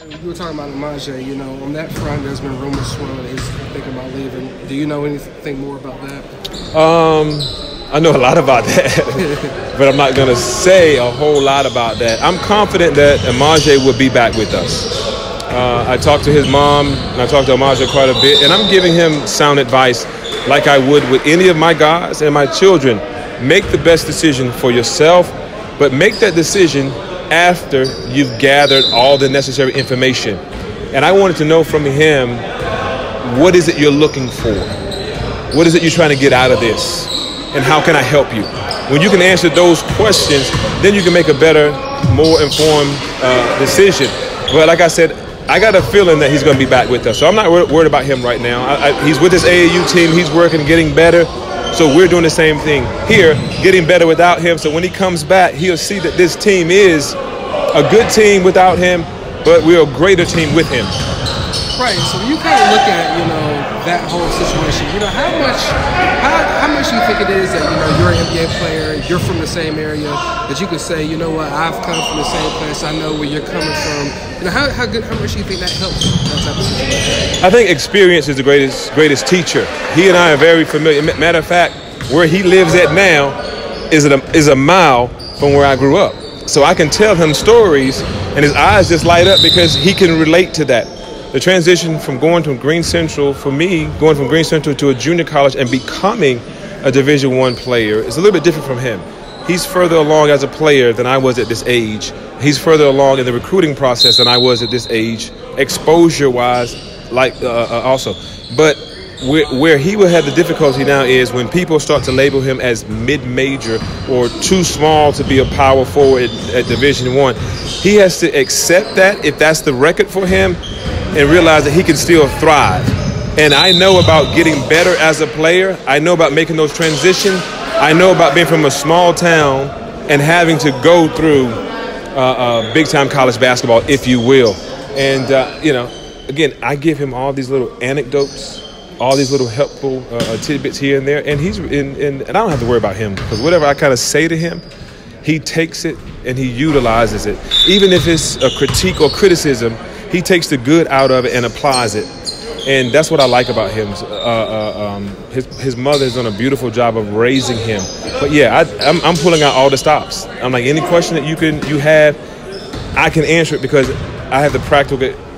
You were talking about Imajae, on that front, there's been rumors swirling he's thinking about leaving. Do you know anything more about that? I know a lot about that, but I'm not going to say a whole lot about that. I'm confident that Imajae will be back with us. I talked to his mom, and I talked to Imajae quite a bit, and I'm giving him sound advice like I would with any of my guys and my children. Make the best decision for yourself, but make that decision after you've gathered all the necessary information. And I wanted to know from him, what is it you're looking for? What is it you're trying to get out of this? And how can I help you? When you can answer those questions, then you can make a better, more informed decision. But like I said, I got a feeling that he's going to be back with us. So I'm not worried about him right now. He's with his AAU team. He's working, getting better. So we're doing the same thing here, getting better without him. So when he comes back, he'll see that this team is a good team without him, but we're a greater team with him. Right. So when you kind of look at, that whole situation, how much do you think it is that, you're an NBA player, you're from the same area, that you could say, you know what, I've come from the same place, I know where you're coming from. How much do you think that helps you, that type of situation? I think experience is the greatest teacher. He and I are very familiar. Matter of fact, where he lives at now is a mile from where I grew up. So I can tell him stories, and his eyes just light up because he can relate to that. The transition from going to Greene Central, for me, going from Greene Central to a junior college and becoming a Division I player is a little bit different from him. He's further along as a player than I was at this age. He's further along in the recruiting process than I was at this age, exposure-wise, also. But where he will have the difficulty now is when people start to label him as mid-major or too small to be a power forward at Division I. He has to accept that if that's the record for him and realize that he can still thrive. And I know about getting better as a player. I know about making those transitions. I know about being from a small town and having to go through big-time college basketball, if you will. And, again, I give him all these little anecdotes, all these little helpful tidbits here and there, and and I don't have to worry about him because whatever I kind of say to him, he takes it and he utilizes it. Even if it's a critique or criticism, he takes the good out of it and applies it, and that's what I like about him. His mother has done a beautiful job of raising him. But yeah, I'm pulling out all the stops. I'm like, any question that you have, I can answer it because I have the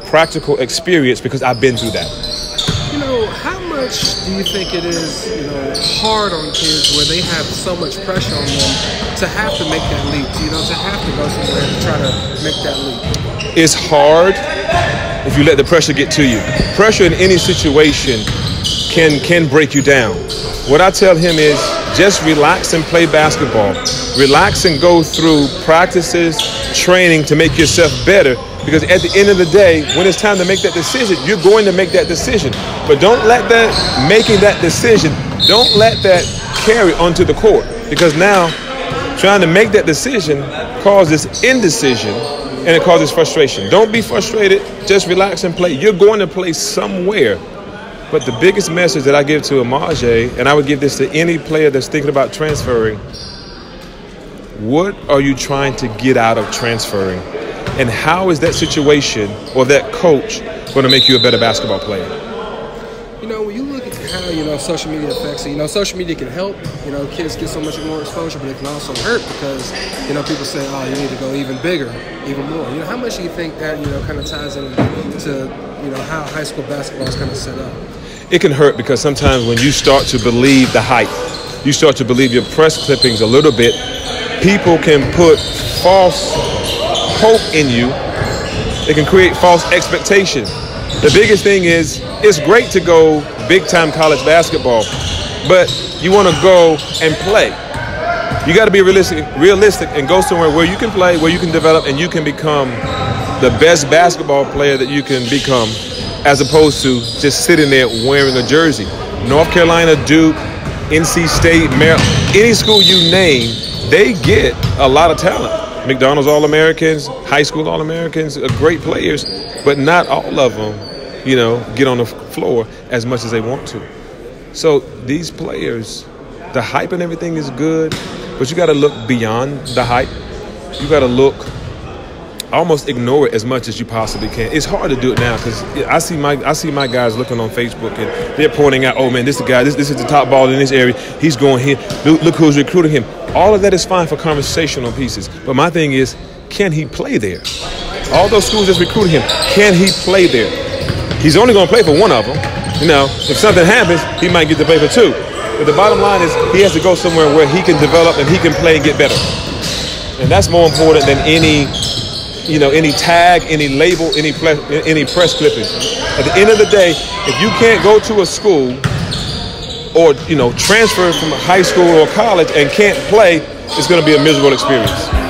practical experience because I've been through that. How much do you think it is, hard on kids where they have so much pressure on them to have to make that leap, to have to go somewhere and try to make that leap? It's hard if you let the pressure get to you. Pressure in any situation can break you down. What I tell him is just relax and play basketball. Relax and go through practices, training to make yourself better. Because at the end of the day, when it's time to make that decision, you're going to make that decision. But don't let making that decision, don't let that carry onto the court. Because now, trying to make that decision causes indecision and it causes frustration. Don't be frustrated, just relax and play. You're going to play somewhere. But the biggest message that I give to Imajae, and I would give this to any player that's thinking about transferring, what are you trying to get out of transferring? And how is that situation or that coach going to make you a better basketball player? When you look at how, social media affects it, social media can help, kids get so much more exposure, but it can also hurt because, people say, oh, you need to go even bigger, even more. How much do you think that, kind of ties into, how high school basketball is kind of set up? It can hurt because sometimes when you start to believe the hype, you start to believe your press clippings a little bit, people can put false hope in you. It can create false expectations. The biggest thing is it's great to go big-time college basketball, but you want to go and play. You got to be realistic and go somewhere where you can play, where you can develop, and you can become the best basketball player that you can become, as opposed to just sitting there wearing a jersey. North Carolina, Duke, NC State, Maryland, any school you name, they get a lot of talent. McDonald's All-Americans, high school All-Americans, great players, but not all of them, get on the floor as much as they want to. So these players, the hype and everything is good, but you got to look beyond the hype. You got to look almost ignore it as much as you possibly can. It's hard to do it now because I see my guys looking on Facebook and they're pointing out, oh man, this is the guy, this is the top ball in this area. He's going here. Look who's recruiting him. All of that is fine for conversational pieces. But my thing is, can he play there? All those schools that's recruiting him, can he play there? He's only going to play for one of them. You know, if something happens, he might get to play for two. But the bottom line is he has to go somewhere where he can develop and he can play and get better. And that's more important than any tag, any label, any press clipping. At the end of the day, if you can't go to a school or, transfer from high school or college and can't play, it's going to be a miserable experience.